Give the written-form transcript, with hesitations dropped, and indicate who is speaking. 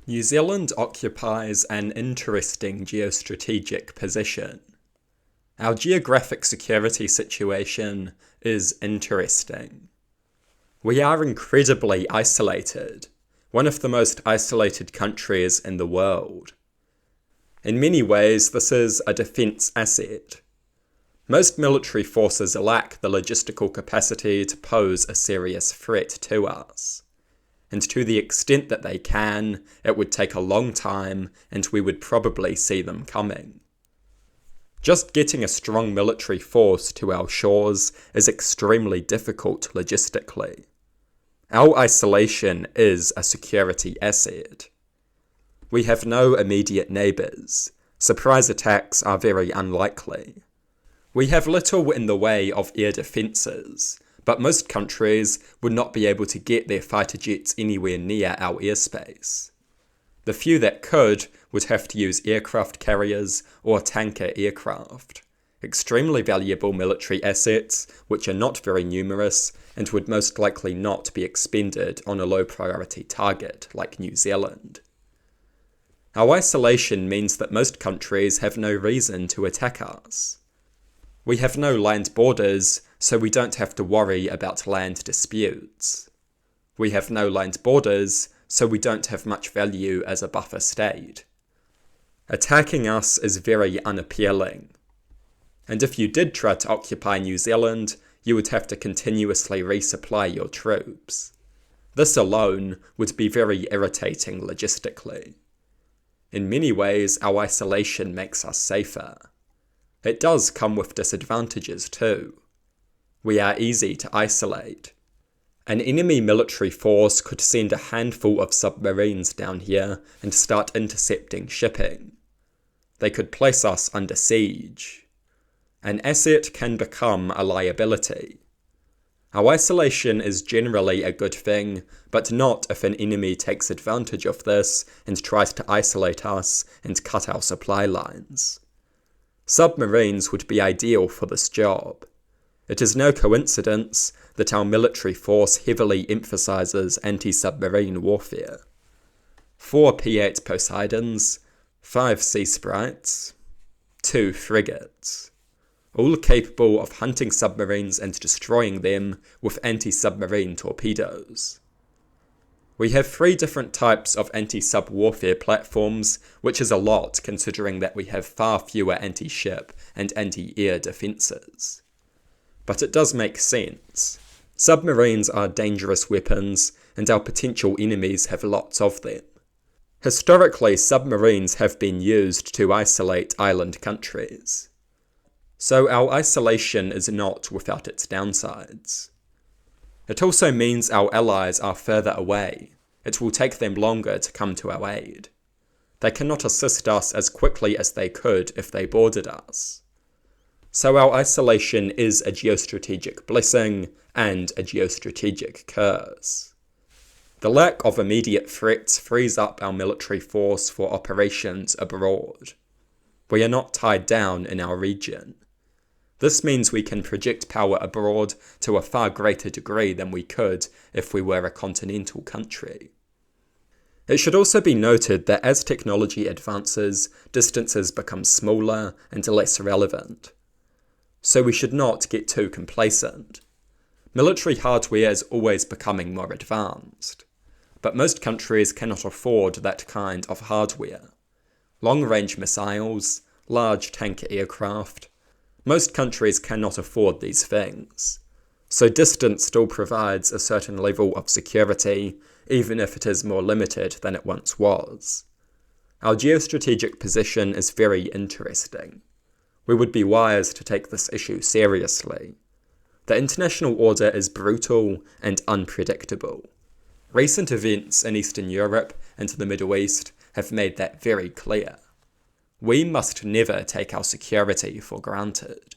Speaker 1: New Zealand occupies an interesting geostrategic position. Our geographic security situation is interesting. We are incredibly isolated, one of the most isolated countries in the world. In many ways, this is a defence asset. Most military forces lack the logistical capacity to pose a serious threat to us. And to the extent that they can, it would take a long time, and we would probably see them coming. Just getting a strong military force to our shores is extremely difficult logistically. Our isolation is a security asset. We have no immediate neighbours. Surprise attacks are very unlikely. We have little in the way of air defences, but most countries would not be able to get their fighter jets anywhere near our airspace. The few that could would have to use aircraft carriers or tanker aircraft, extremely valuable military assets which are not very numerous and would most likely not be expended on a low priority target like New Zealand. Our isolation means that most countries have no reason to attack us. We have no land borders, so we don't have to worry about land disputes. We have no land borders, so we don't have much value as a buffer state. Attacking us is very unappealing. And if you did try to occupy New Zealand, you would have to continuously resupply your troops. This alone would be very irritating logistically. In many ways, our isolation makes us safer. It does come with disadvantages too. We are easy to isolate. An enemy military force could send a handful of submarines down here and start intercepting shipping. They could place us under siege. An asset can become a liability. Our isolation is generally a good thing, but not if an enemy takes advantage of this and tries to isolate us and cut our supply lines. Submarines would be ideal for this job. It is no coincidence that our military force heavily emphasises anti-submarine warfare. 4 P-8 Poseidons, 5 Sea Sprites, 2 frigates, all capable of hunting submarines and destroying them with anti-submarine torpedoes. We have 3 different types of anti-sub warfare platforms, which is a lot considering that we have far fewer anti-ship and anti-air defences. But it does make sense. Submarines are dangerous weapons, and our potential enemies have lots of them. Historically, submarines have been used to isolate island countries. So our isolation is not without its downsides. It also means our allies are further away. It will take them longer to come to our aid. They cannot assist us as quickly as they could if they boarded us. So our isolation is a geostrategic blessing and a geostrategic curse. The lack of immediate threats frees up our military force for operations abroad. We are not tied down in our region. This means we can project power abroad to a far greater degree than we could if we were a continental country. It should also be noted that as technology advances, distances become smaller and less relevant. So we should not get too complacent. Military hardware is always becoming more advanced, but most countries cannot afford that kind of hardware. Long-range missiles, large tanker aircraft, most countries cannot afford these things, so distance still provides a certain level of security, even if it is more limited than it once was. Our geostrategic position is very interesting. We would be wise to take this issue seriously. The international order is brutal and unpredictable. Recent events in Eastern Europe and the Middle East have made that very clear. We must never take our security for granted.